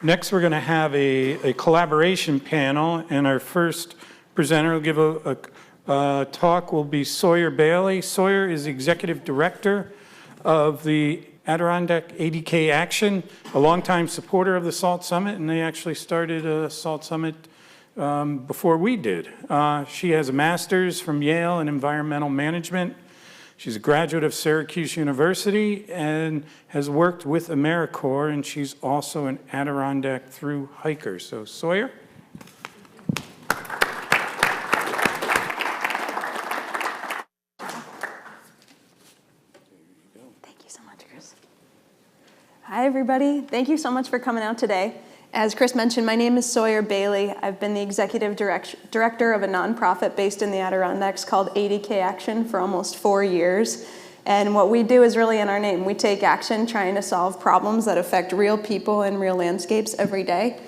Next, we're going to have a collaboration panel, and our first presenter will give a talk will be Sawyer Bailey. Sawyer is the Executive Director of the Adirondack Adk Action, a longtime supporter of the Salt Summit, and they actually started a Salt Summit before we did. She has a master's from Yale in environmental management. She's a graduate of Syracuse University and has worked with AmeriCorps, and she's also an Adirondack through hiker. So Sawyer? Thank you so much, Chris. Hi, everybody. Thank you so much for coming out today. As Chris mentioned, my name is Sawyer Bailey. I've been the executive director of a nonprofit based in the Adirondacks called Adk Action for almost 4 years. And what we do is really in our name. We take action trying to solve problems that affect real people and real landscapes every day.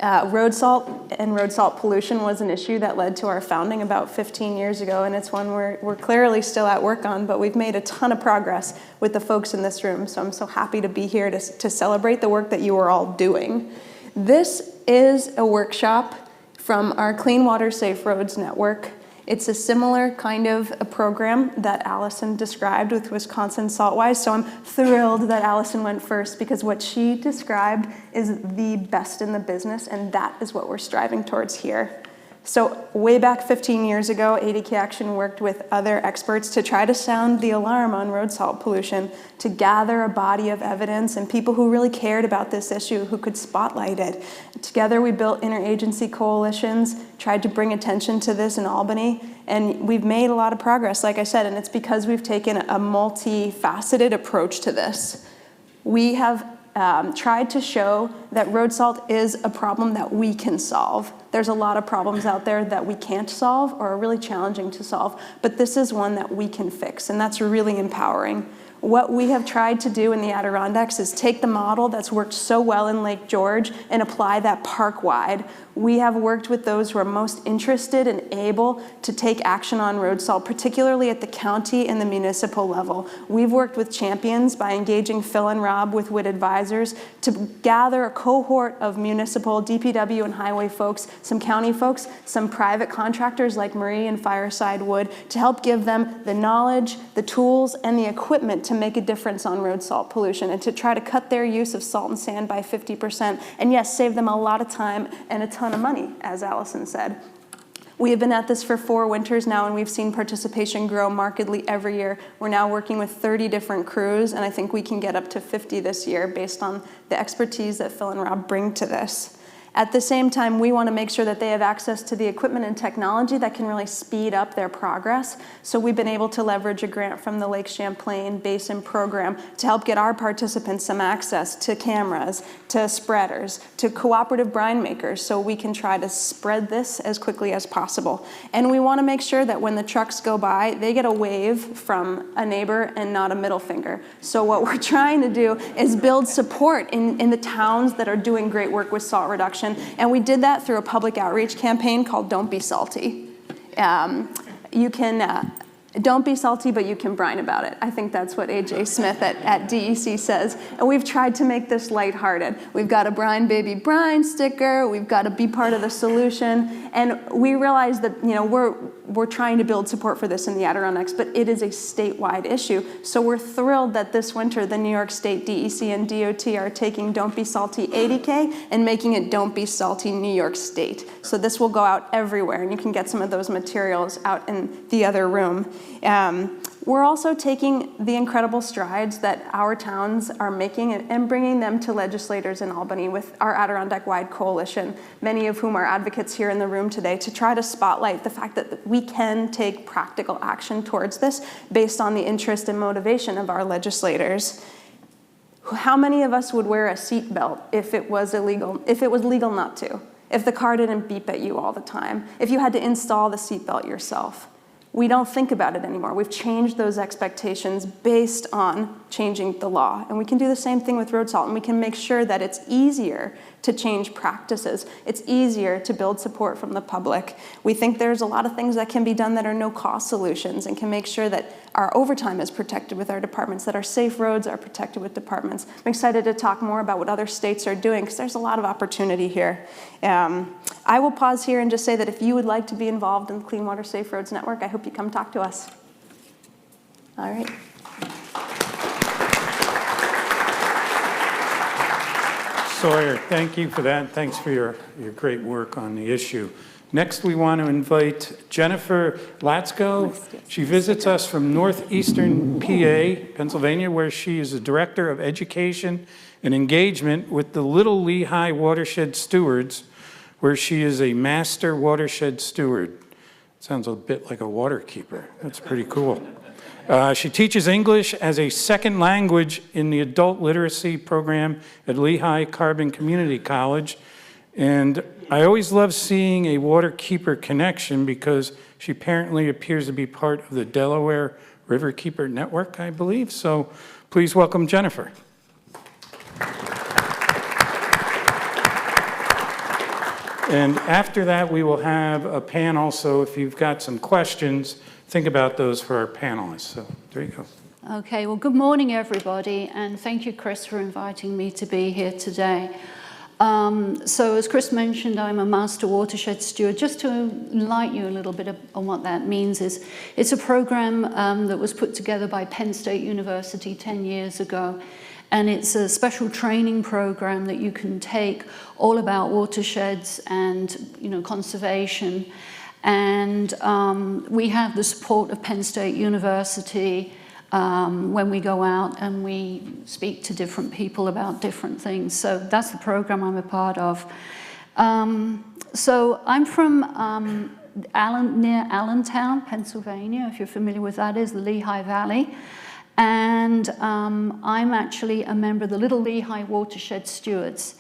Road salt and road salt pollution was an issue that led to our founding about 15 years ago, and it's one we're clearly still at work on, but we've made a ton of progress with the folks in this room, so I'm so happy to be here to celebrate the work that you are all doing. This is a workshop from our Clean Water Safe Roads Network. It's a similar kind of a program that Allison described with Wisonsin Salt Wise, so I'm thrilled that Allison went first because what she described is the best in the business, and that is what we're striving towards here. So way back 15 years ago, Adk Action worked with other experts to try to sound the alarm on road salt pollution, to gather a body of evidence and people who really cared about this issue who could spotlight it. Together we built interagency coalitions, tried to bring attention to this in Albany, and we've made a lot of progress, like I said, and it's because we've taken a multifaceted approach to this. We have tried to show that road salt is a problem that we can solve. There's a lot of problems out there that we can't solve or are really challenging to solve, but this is one that we can fix, and that's really empowering. What we have tried to do in the Adirondacks is take the model that's worked so well in Lake George and apply that park-wide. We have worked with those who are most interested and able to take action on road salt, particularly at the county and the municipal level. We've worked with champions by engaging Phil and Rob with WIT advisors to gather a cohort of municipal, DPW and highway folks, some county folks, some private contractors like Marie and Fireside Wood to help give them the knowledge, the tools, and the equipment to make a difference on road salt pollution and to try to cut their use of salt and sand by 50%, and yes, save them a lot of time and a ton of money, as Allison said. We have been at this for 4 winters now, and we've seen participation grow markedly every year. We're now working with 30 different crews, and I think we can get up to 50 this year based on the expertise that Phil and Rob bring to this. At the same time, we want to make sure that they have access to the equipment and technology that can really speed up their progress. So we've been able to leverage a grant from the Lake Champlain Basin program to help get our participants some access to cameras, to spreaders, to cooperative brine makers, so we can try to spread this as quickly as possible. And we want to make sure that when the trucks go by, they get a wave from a neighbor and not a middle finger. So what we're trying to do is build support in the towns that are doing great work with salt reduction. And we did that through a public outreach campaign called Don't Be Salty. Don't be salty, but you can brine about it. I think that's what AJ Smith at DEC says. And we've tried to make this lighthearted. We've got a Brine Baby Brine sticker. We've got to be part of the solution. And we realize that we're trying to build support for this in the Adirondacks, but it is a statewide issue. So we're thrilled that this winter the New York State DEC and DOT are taking Don't Be Salty ADK and making it Don't Be Salty New York State. So this will go out everywhere, and you can get some of those materials out in the other room. We're also taking the incredible strides that our towns are making and bringing them to legislators in Albany with our Adirondack-wide coalition, many of whom are advocates here in the room today, to try to spotlight the fact that we can take practical action towards this based on the interest and motivation of our legislators. How many of us would wear a seatbelt if it was legal not to? If the car didn't beep at you all the time? If you had to install the seatbelt yourself? We don't think about it anymore. We've changed those expectations based on changing the law. And we can do the same thing with road salt, and we can make sure that it's easier to change practices. It's easier to build support from the public. We think there's a lot of things that can be done that are no-cost solutions and can make sure that our overtime is protected with our departments, that our safe roads are protected with departments. I'm excited to talk more about what other states are doing because there's a lot of opportunity here. I will pause here and just say that if you would like to be involved in the Clean Water Safe Roads Network, I hope you come talk to us. All right. Sawyer, thank you for that. Thanks for your great work on the issue. Next, we want to invite Jennifer Latzgo. She visits us from northeastern PA, Pennsylvania, where she is the Director of Education and Engagement with the Little Lehigh Watershed Stewards, where she is a Master Watershed Steward. Sounds a bit like a water keeper. That's pretty cool. She teaches English as a second language in the adult literacy program at Lehigh Carbon Community College. And I always love seeing a water keeper connection because she apparently appears to be part of the Delaware River Keeper Network, I believe. So please welcome Jennifer. And after that, we will have a panel. So if you've got some questions, think about those for our panelists. So there you go. Okay, well, good morning, everybody, and thank you, Chris, for inviting me to be here today. So as Chris mentioned, I'm a Master Watershed Steward. Just to enlighten you a little bit on what that means is it's a program that was put together by Penn State University 10 years ago. And it's a special training program that you can take all about watersheds and, conservation. And we have the support of Penn State University when we go out and we speak to different people about different things. So that's the program I'm a part of. So I'm from near Allentown, Pennsylvania, if you're familiar with that, is the Lehigh Valley. And I'm actually a member of the Little Lehigh Watershed Stewards.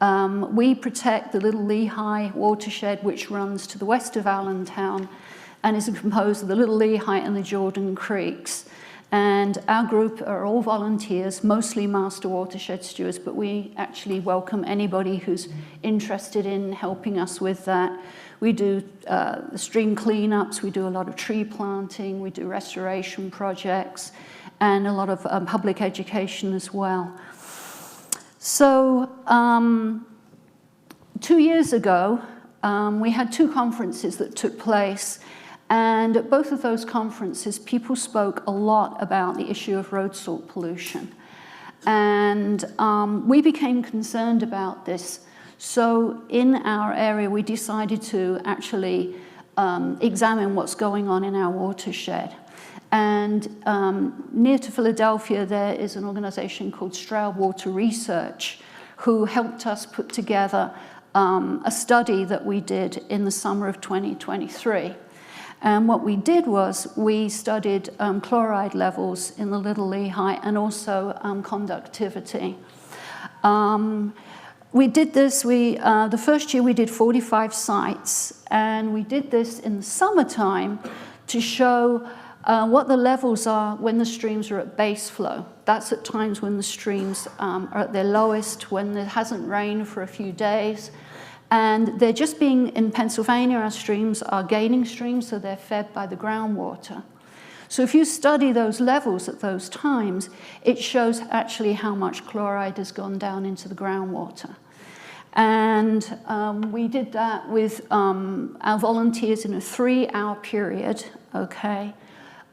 We protect the Little Lehigh watershed, which runs to the west of Allentown and is composed of the Little Lehigh and the Jordan Creeks. And our group are all volunteers, mostly Master Watershed Stewards, but we actually welcome anybody who's interested in helping us with that. We do stream cleanups, we do a lot of tree planting, we do restoration projects, and a lot of public education as well. So 2 years ago, we had two conferences that took place, and at both of those conferences, people spoke a lot about the issue of road salt pollution. And we became concerned about this. So in our area, we decided to actually examine what's going on in our watershed. And near to Philadelphia, there is an organization called Stroud Water Research who helped us put together a study that we did in the summer of 2023. And what we did was we studied chloride levels in the Little Lehigh and also conductivity. We did this, the first year we did 45 sites, and we did this in the summertime to show what the levels are when the streams are at base flow. That's at times when the streams are at their lowest, when it hasn't rained for a few days. And they're just being, in Pennsylvania, our streams are gaining streams, so they're fed by the groundwater. So if you study those levels at those times, it shows actually how much chloride has gone down into the groundwater. And we did that with our volunteers in a 3-hour period, okay?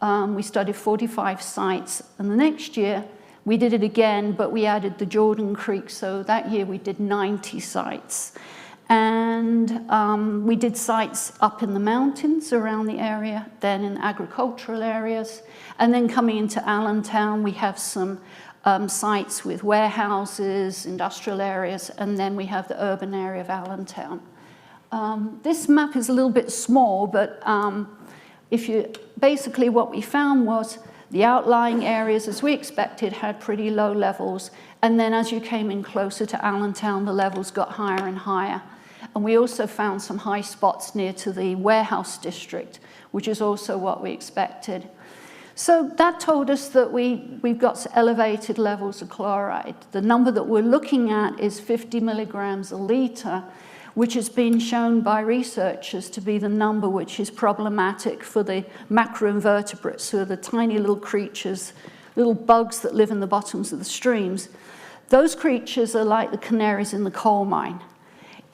We studied 45 sites, and the next year we did it again, but we added the Jordan Creek, so that year we did 90 sites. And we did sites up in the mountains around the area, then in agricultural areas, and then coming into Allentown, we have some sites with warehouses, industrial areas, and then we have the urban area of Allentown. This map is a little bit small, but basically what we found was the outlying areas, as we expected, had pretty low levels. And then as you came in closer to Allentown, the levels got higher and higher. And we also found some high spots near to the warehouse district, which is also what we expected. So that told us that we've got elevated levels of chloride. The number that we're looking at is 50 milligrams a liter, which has been shown by researchers to be the number which is problematic for the macroinvertebrates, who are the tiny little creatures, little bugs that live in the bottoms of the streams. Those creatures are like the canaries in the coal mine.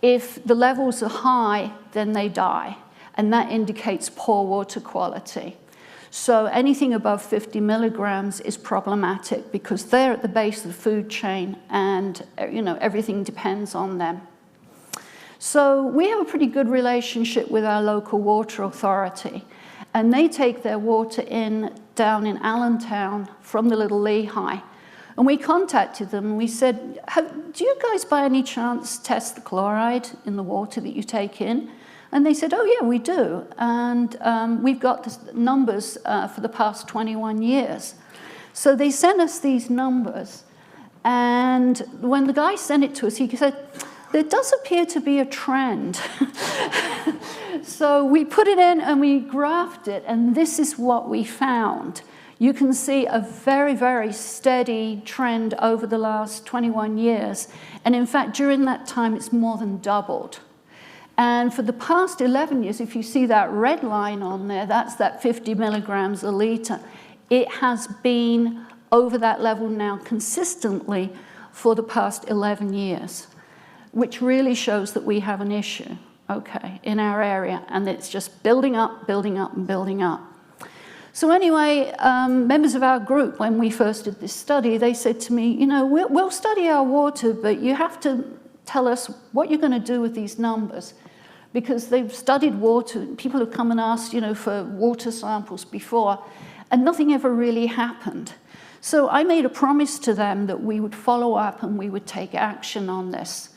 If the levels are high, then they die, and that indicates poor water quality. So anything above 50 milligrams is problematic because they're at the base of the food chain, and everything depends on them. So we have a pretty good relationship with our local water authority, and they take their water in down in Allentown from the Little Lehigh. And we contacted them and we said, do you guys by any chance test the chloride in the water that you take in? And they said, oh yeah, we do. And we've got the numbers for the past 21 years. So they sent us these numbers. And when the guy sent it to us, he said, there does appear to be a trend. So we put it in and we graphed it, and this is what we found. You can see a very, very steady trend over the last 21 years. And in fact, during that time, it's more than doubled. And for the past 11 years, if you see that red line on there, that's that 50 milligrams a liter. It has been over that level now consistently for the past 11 years, which really shows that we have an issue, okay, in our area. And it's just building up, building up, and building up. So anyway, members of our group, when we first did this study, they said to me, we'll study our water, but you have to tell us what you're going to do with these numbers. Because they've studied water, people have come and asked, for water samples before, and nothing ever really happened. So I made a promise to them that we would follow up and we would take action on this.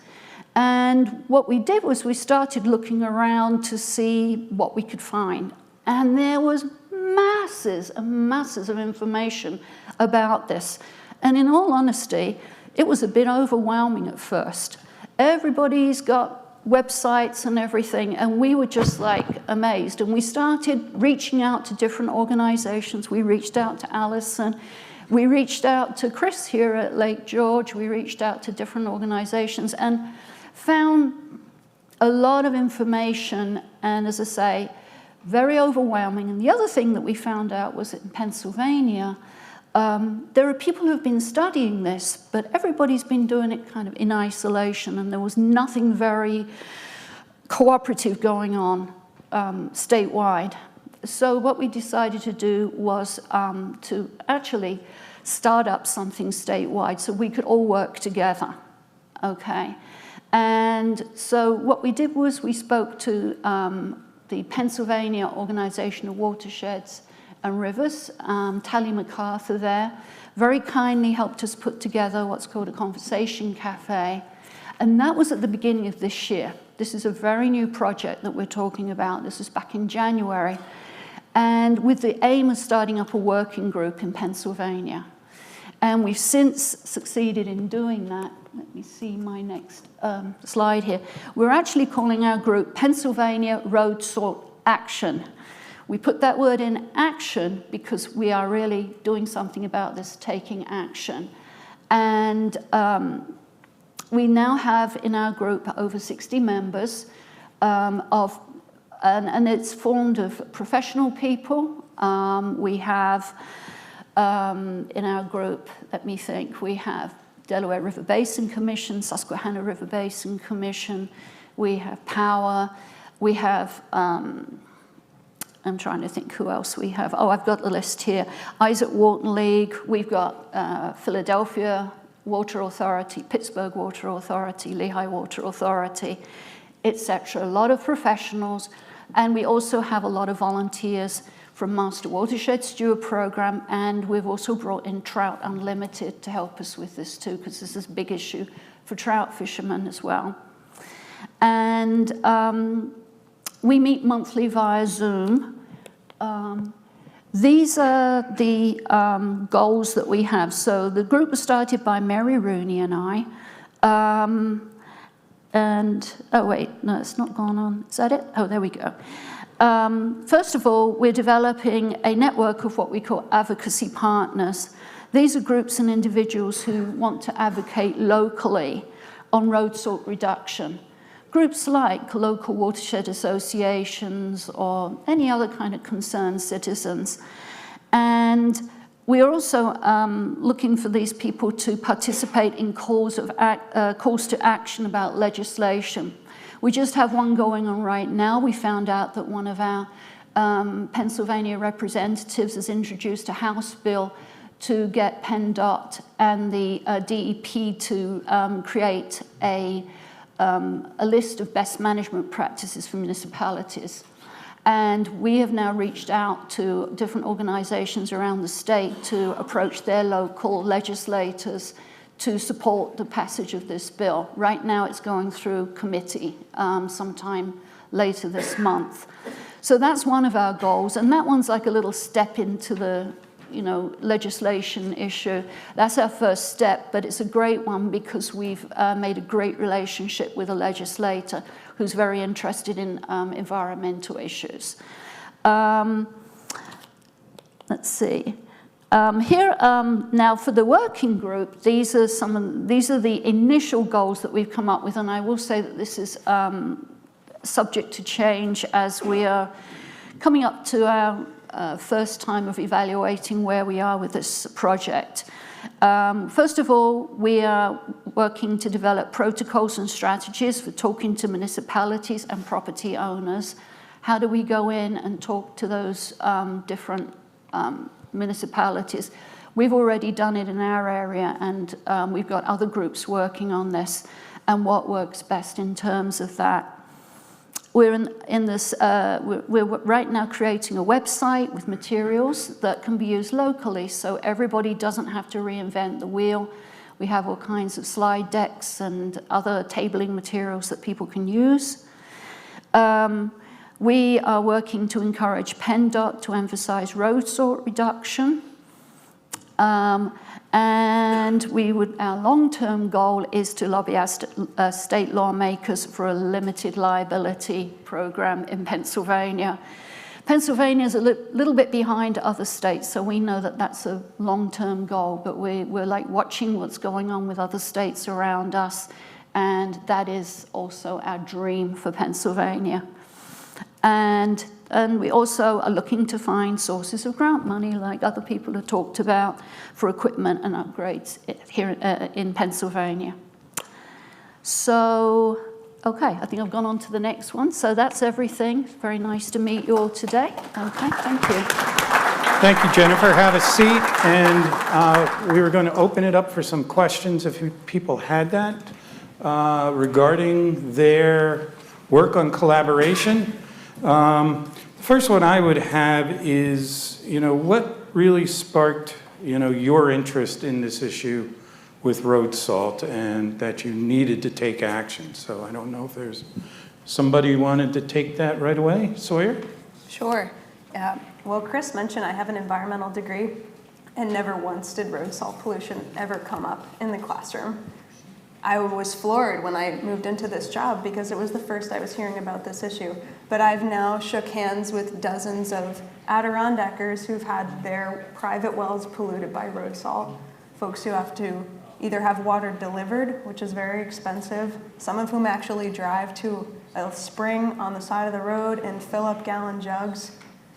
And what we did was we started looking around to see what we could find. And there was masses and masses of information about this. And in all honesty, it was a bit overwhelming at first. Everybody's got websites and everything, and we were just like amazed. And we started reaching out to different organizations. We reached out to Allison. We reached out to Chris here at Lake George. We reached out to different organizations and found a lot of information, and as I say, very overwhelming. And the other thing that we found out was that in Pennsylvania, there are people who have been studying this, but everybody's been doing it kind of in isolation, and there was nothing very cooperative going on statewide. So what we decided to do was to actually start up something statewide so we could all work together, okay? And so what we did was we spoke to the Pennsylvania Organization of Watersheds and Rivers, Tally MacArthur there, very kindly helped us put together what's called a conversation cafe. And that was at the beginning of this year. This is a very new project that we're talking about. This is back in January. And with the aim of starting up a working group in Pennsylvania. And we've since succeeded in doing that. Let me see my next slide here. We're actually calling our group Pennsylvania Road Salt Action. We put that word in action because we are really doing something about this, taking action. And we now have in our group over 60 members and it's formed of professional people. We have in our group, let me think, we have Delaware River Basin Commission, Susquehanna River Basin Commission, we have Power, we have I'm trying to think who else we have. Oh, I've got the list here. Isaac Walton League. We've got Philadelphia Water Authority, Pittsburgh Water Authority, Lehigh Water Authority, etc. A lot of professionals. And we also have a lot of volunteers from Master Watershed Steward program. And we've also brought in Trout Unlimited to help us with this too, because this is a big issue for trout fishermen as well. And we meet monthly via Zoom. These are the goals that we have. So the group was started by Mary Rooney and I. Oh wait, no, it's not gone on. Is that it? Oh, there we go. First of all, we're developing a network of what we call advocacy partners. These are groups and individuals who want to advocate locally on road salt reduction. groups like local watershed associations or any other kind of concerned citizens. And we are also looking for these people to participate in calls to action about legislation. We just have one going on right now. We found out that one of our Pennsylvania representatives has introduced a House bill to get PennDOT and the DEP to create a list of best management practices for municipalities. And we have now reached out to different organizations around the state to approach their local legislators to support the passage of this bill. Right now it's going through committee sometime later this month. So that's one of our goals, and that one's like a little step into the legislation issue. That's our first step, but it's a great one because we've made a great relationship with a legislator who's very interested in environmental issues. Let's see. Here now for the working group, these are the initial goals that we've come up with, and I will say that this is subject to change as we are coming up to our first time of evaluating where we are with this project. First of all, we are working to develop protocols and strategies for talking to municipalities and property owners. How do we go in and talk to those different municipalities? We've already done it in our area, and we've got other groups working on this and what works best in terms of that. We're we're right now creating a website with materials that can be used locally, so everybody doesn't have to reinvent the wheel. We have all kinds of slide decks and other tabling materials that people can use. We are working to encourage PennDOT to emphasize road salt reduction. And our long-term goal is to lobby our state lawmakers for a limited liability program in Pennsylvania. Pennsylvania is a little bit behind other states, so we know that that's a long-term goal, but we're like watching what's going on with other states around us, and that is also our dream for Pennsylvania. And we also are looking to find sources of grant money, like other people have talked about, for equipment and upgrades here in Pennsylvania. So, okay, I think I've gone on to the next one. So that's everything. Very nice to meet you all today. Okay, thank you. Thank you, Jennifer. Have a seat. And we were going to open it up for some questions if people had that regarding their work on collaboration. The first one I would have is, what really sparked, your interest in this issue with road salt and that you needed to take action? So I don't know if there's somebody who wanted to take that right away. Sawyer? Sure. Well, Chris mentioned I have an environmental degree, and never once did road salt pollution ever come up in the classroom. I was floored when I moved into this job because it was the first I was hearing about this issue. But I've now shook hands with dozens of Adirondackers who've had their private wells polluted by road salt, folks who have to either have water delivered, which is very expensive, some of whom actually drive to a spring on the side of the road and fill up gallon jugs.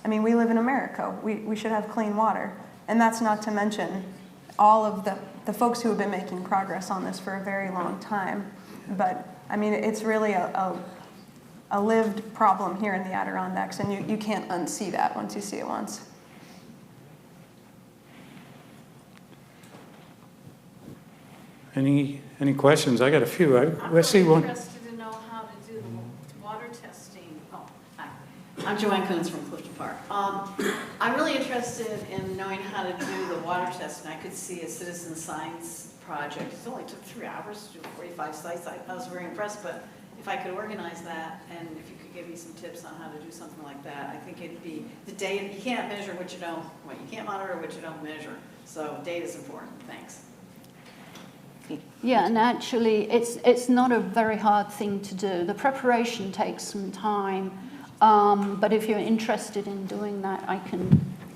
I mean, we live in America. We should have clean water. And that's not to mention all of the folks who have been making progress on this for a very long time. But, I mean, it's really a lived problem here in the Adirondacks, and you can't unsee that once you see it once. Any questions? I got a few. Let's see one. I'm interested to know how to do the water testing. Oh, hi. I'm Joanne Coons from Clifton Park. I'm really interested in knowing how to do the water testing. I could see a citizen science project. It only took 3 hours to do 45 sites. I was very impressed, but if I could organize that, and if you could give me some tips on how to do something like that, I think it'd be the data. You can't measure what you don't, you can't monitor what you don't measure. So data is important. Thanks. Yeah, and actually, it's not a very hard thing to do. The preparation takes some time, but if you're interested in doing that, I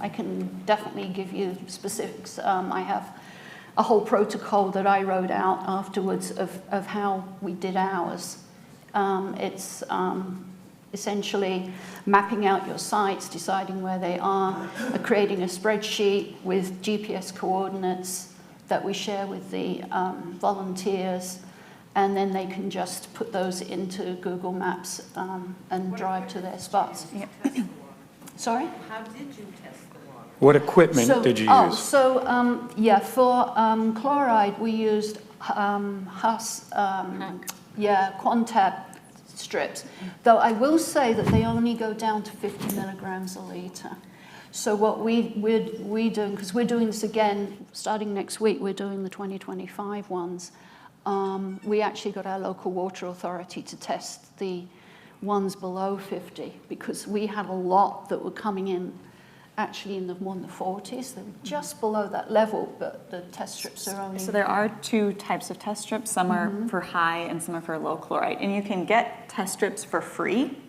can definitely give you specifics. I have a whole protocol that I wrote out afterwards of how we did ours. It's essentially mapping out your sites, deciding where they are, creating a spreadsheet with GPS coordinates that we share with the volunteers, and then they can just put those into Google Maps and drive to their spots. Sorry? How did you test the water? What equipment did you use? Yeah, for chloride, we used Quantab strips, though I will say that they only go down to 50 milligrams a litre. So what we're doing, because we're doing this again, starting next week, we're doing the 2025 ones. We actually got our local water authority to test the ones below 50, because we had a lot that were coming in actually in the more in the 40s. They're just below that level, but the test strips are only... So there are two types of test strips. Some are for high and some are for low chloride. And you can get test strips for free.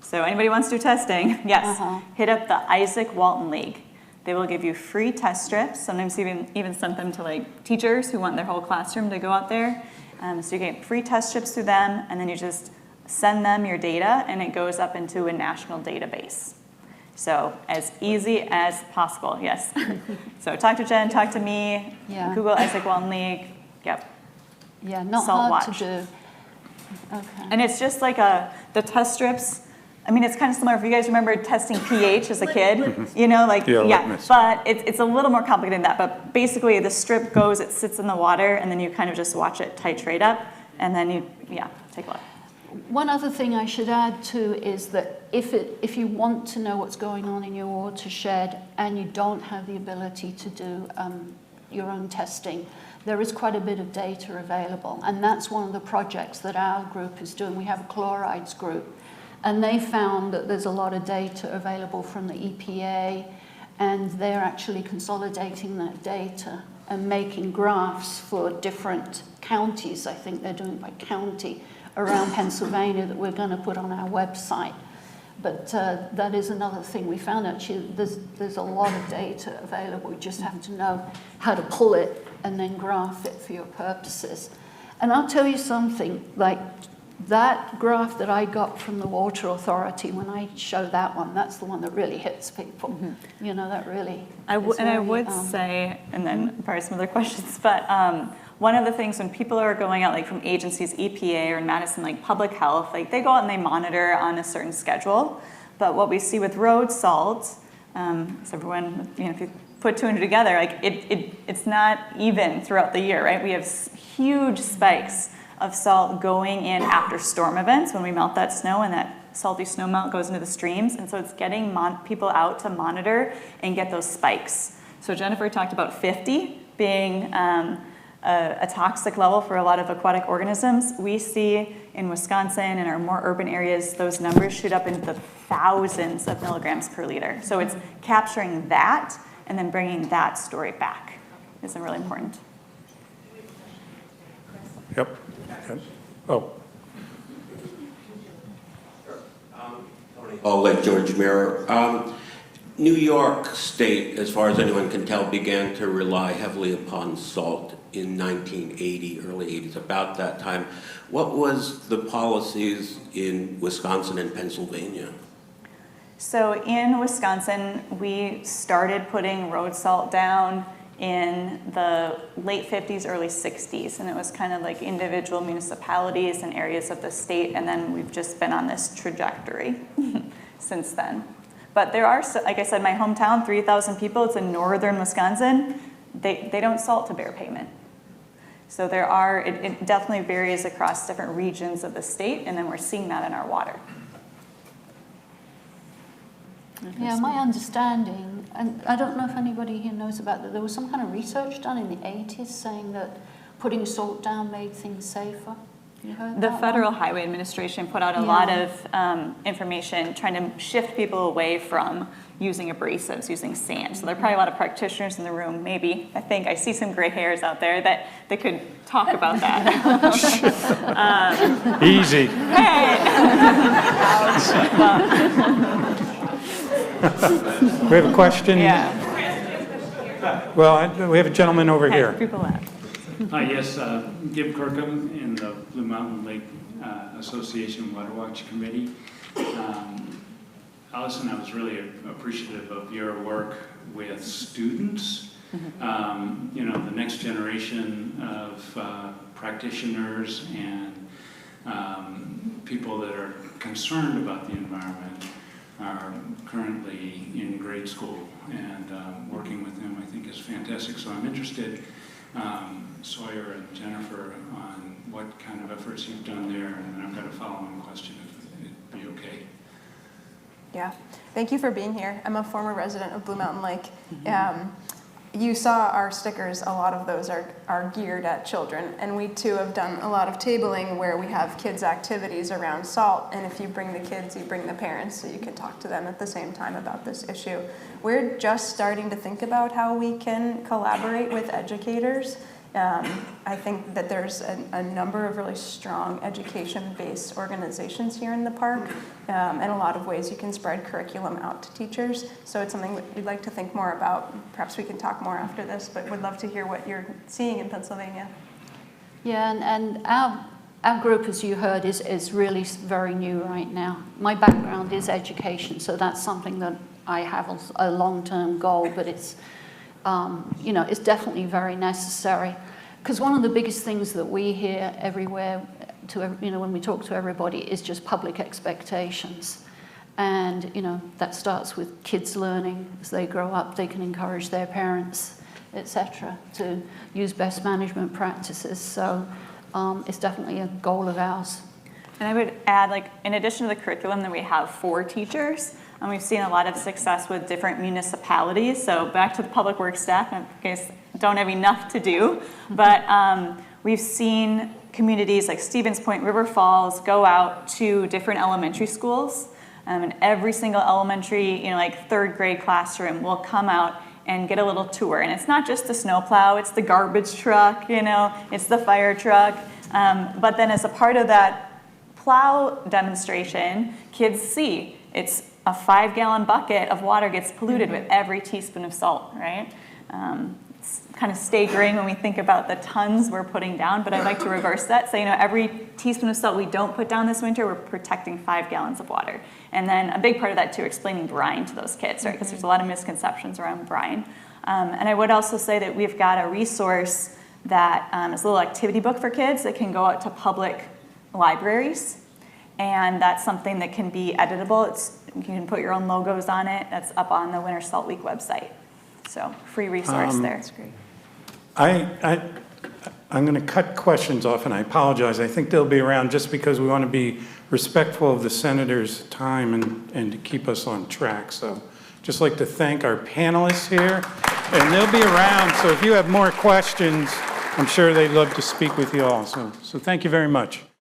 So anybody wants to do testing, yes, hit up the Isaac Walton League. They will give you free test strips. Sometimes even send them to like teachers who want their whole classroom to go out there. So you get free test strips through them, and then you just send them your data, and it goes up into a national database. So as easy as possible, yes. So talk to Jen, talk to me, Google Isaac Walton League, yep. Yeah, not Salt hard Watch. to do. Okay. And it's just like the test strips. I mean, it's kind of similar. If you guys remember testing pH as a kid, you know, like, litmus. but it's a little more complicated than that. But basically, the strip goes, it sits in the water, and then you kind of just watch it titrate up, and then you, take a look. One other thing I should add too is that if you want to know what's going on in your watershed and you don't have the ability to do your own testing, there is quite a bit of data available, and that's one of the projects that our group is doing. We have a chlorides group, and they found that there's a lot of data available from the EPA, and they're actually consolidating that data and making graphs for different counties. I think they're doing it by county around Pennsylvania that we're going to put on our website. But that is another thing we found. Actually, there's a lot of data available. You just have to know how to pull it and then graph it for your purposes. And I'll tell you something, like that graph that I got from the Water Authority, when I show that one, that's the one that really hits people. You know, that really I would say, and then probably some other questions, but one of the things when people are going out, like from agencies, EPA or in Madison, like public health, like they go out and they monitor on a certain schedule. But what we see with road salt, so everyone, if you put two and two together, like it's not even throughout the year, right? We have huge spikes of salt going in after storm events when we melt that snow, and that salty snow melt goes into the streams. And so it's getting people out to monitor and get those spikes. So Jennifer talked about 50 being a toxic level for a lot of aquatic organisms. We see in Wisconsin and our more urban areas, those numbers shoot up into the thousands of milligrams per liter. So it's capturing that and then bringing that story back is really important. Yep. Okay. Oh. Lake George Mirror. New York State, as far as anyone can tell, began to rely heavily upon salt in 1980, early 80s, about that time. What was the policies in Wisconsin and Pennsylvania? So in Wisconsin, we started putting road salt down in the late 50s, early 60s, and it was kind of like individual municipalities and areas of the state, and then we've just been on this trajectory since then. But there are, like I said, my hometown, 3,000 people, it's in northern Wisconsin, they don't salt to bare pavement. So there are, it definitely varies across different regions of the state, and then we're seeing that in our water. Yeah, my understanding, and I don't know if anybody here knows about that, there was some kind of research done in the 80s saying that putting salt down made things safer. You heard The that Federal one? Highway Administration put out a lot of information trying to shift people away from using abrasives, using sand. So there are probably a lot of practitioners in the room, maybe, I see some gray hairs out there that could talk about that. Easy. We have a question? Yeah. Well, we have a gentleman over here. People laugh. Yes, Gib Kirkham in the Blue Mountain Lake Association Water Watch Committee. Allison, I was really appreciative of your work with students. You know, the next generation of practitioners and people that are concerned about the environment are currently in grade school, and working with them I think is fantastic. So I'm interested, Sawyer and Jennifer, on what kind of efforts you've done there, and then I've got a follow-on question if it'd be okay. Yeah, thank you for being here. I'm a former resident of Blue Mountain Lake. You saw our stickers, a lot of those are geared at children, and we too have done a lot of tabling where we have kids' activities around salt, and if you bring the kids, you bring the parents, so you can talk to them at the same time about this issue. We're just starting to think about how we can collaborate with educators. I think that there's a number of really strong education-based organizations here in the park, and a lot of ways you can spread curriculum out to teachers. So it's something that we'd like to think more about. Perhaps we can talk more after this, but would love to hear what you're seeing in Pennsylvania. Yeah, and our group, as you heard, is really very new right now. My background is education, so that's something that I have a long-term goal, but it's you know, it's definitely very necessary, because one of the biggest things that we hear everywhere, you know, when we talk to everybody, is just public expectations, and you know that starts with kids learning as they grow up. They can encourage their parents, etc., to use best management practices. So it's definitely a goal of ours. And I would add, like, in addition to the curriculum that we have for teachers, we've seen a lot of success with different municipalities. So back to the public works staff, in case don't have enough to do, but we've seen communities like Stevens Point, River Falls go out to different elementary schools, and every single elementary, you know, like third grade classroom will come out and get a little tour. And it's not just the snowplow, it's the garbage truck, you know, it's the fire truck. But then as a part of that plow demonstration, kids see it's a 5-gallon bucket of water gets polluted with every teaspoon of salt, right? It's kind of staggering when we think about the tons we're putting down, but I'd like to reverse that. So, you know, every teaspoon of salt we don't put down this winter, we're protecting 5 gallons of water. And then a big part of that too, explaining brine to those kids, right? Because there's a lot of misconceptions around brine. And I would also say that we've got a resource that is a little activity book for kids that can go out to public libraries, and that's something that can be editable. You can put your own logos on it. That's up on the Winter Salt Week website. So free resource there. That's great. I'm going to cut questions off, and I apologize. I think they'll be around just because we want to be respectful of the senator's time and to keep us on track. So just like to thank our panelists here, and they'll be around. So if you have more questions, I'm sure they'd love to speak with you all. So thank you very much.